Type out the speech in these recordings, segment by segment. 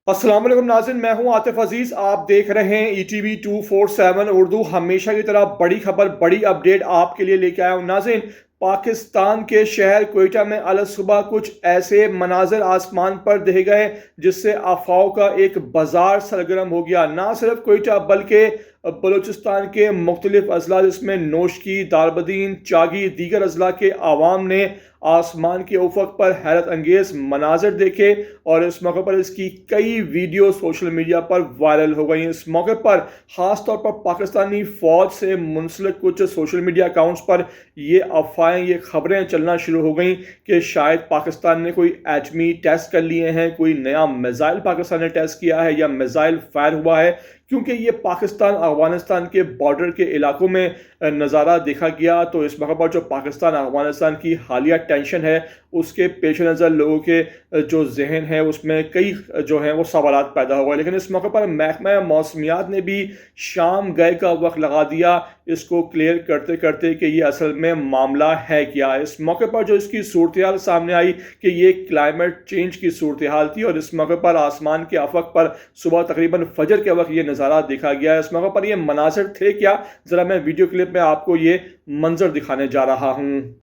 अस्सलाम वालेकुम नाज़रीन, मैं हूं आतिफ अजीज। आप देख रहे हैं ETV 247 उर्दू। हमेशा की तरह बड़ी खबर, बड़ी अपडेट आपके लिए लेके आया हूं नाज़रीन। पाकिस्तान के शहर क्वेटा में अल सुबह कुछ ऐसे मनाजर आसमान पर देखे गए जिससे अफवाहों का एक बाजार सरगर्म हो गया। ना सिर्फ क्वेटा बल्कि बलूचिस्तान के मुख्तलिफ अजला जिसमें नोशकी, दारबदीन, चागी, दीगर अजला के आवाम ने आसमान के उफक पर हैरत अंगेज मनाजर देखे और इस मौके पर इसकी कई वीडियो सोशल मीडिया पर वायरल हो गई। इस मौके पर खास तौर पर पाकिस्तानी फौज से मुंसलिक कुछ सोशल मीडिया अकाउंट्स पर ये अफवाहें, ये खबरें चलना शुरू हो गई कि शायद पाकिस्तान ने कोई एटमी टेस्ट कर लिए हैं, कोई नया मिसाइल पाकिस्तान ने टेस्ट किया है या मिसाइल फायर हुआ है, क्योंकि ये पाकिस्तान अफगानिस्तान के बॉर्डर के इलाकों में नज़ारा देखा गया। तो इस मौके पर जो पाकिस्तान अफगानिस्तान की हालिया टेंशन है उसके पेश नज़र लोगों के जो जहन है उसमें कई जो हैं वो सवालात पैदा हो गए। लेकिन इस मौके पर महकमा मौसमियात ने भी शाम गए का वक्त लगा दिया इसको क्लियर करते करते कि ये असल में मामला है क्या। इस मौके पर जो इसकी सूरत हाल सामने आई कि ये क्लाइमेट चेंज की सूरत हाल थी और इस मौके पर आसमान के अफक पर सुबह तकरीबन फजर के वक्त ये नज़ारा देखा गया। इस मौके पर ये मनाजिर थे क्या, ज़रा मैं वीडियो क्लिप में आपको ये मंजर दिखाने जा रहा हूँ।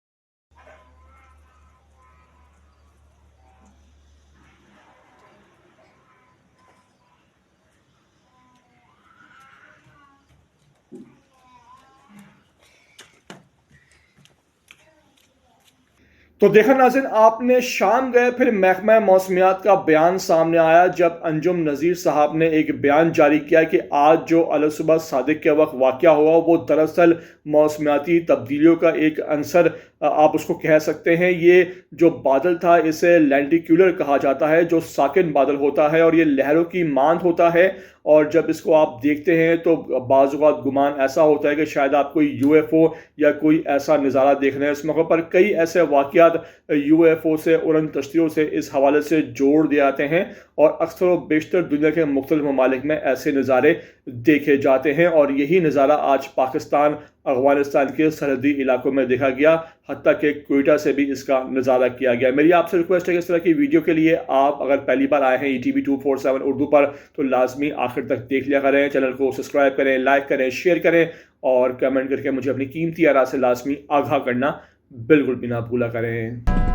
तो देखा नाज़रीन, आपने शाम गए फिर महकमा मौसमियात का बयान सामने आया जब अंजुम नज़ीर साहब ने एक बयान जारी किया कि आज जो अल सुबह सादिक के वक्त वाक़या हुआ वो दरअसल मौसमियाती तब्दीलियों का एक अंसर आप उसको कह सकते हैं। ये जो बादल था इसे लेंटिक्यूलर कहा जाता है, जो साकिन बादल होता है और ये लहरों की मांद होता है। और जब इसको आप देखते हैं तो बाज़ औक़ात गुमान ऐसा होता है कि शायद आप कोई UFO या कोई ऐसा नज़ारा देख रहे हैं। इस मौके पर कई ऐसे वाक़यात UFO से, उड़न तश्तियों से इस हवाले से जोड़ दिए जाते हैं और अक्सर व बेशतर दुनिया के मुख्तलिफ ममालिक में ऐसे नज़ारे देखे जाते हैं। और यही नज़ारा आज पाकिस्तान अफगानिस्तान के सरहदी इलाकों में देखा गया, हत्ता कि क्वेटा से भी इसका नज़ारा किया गया। मेरी आपसे रिक्वेस्ट है कि इस तरह की वीडियो के लिए आप अगर पहली बार आए हैं ETV 247 उर्दू पर तो लाजमी आखिर तक देख लिया करें, चैनल को सब्सक्राइब करें, लाइक करें, शेयर करें और कमेंट करके मुझे अपनी कीमती आरा से लाजमी आगाह करना बिल्कुल भी ना भूला करें।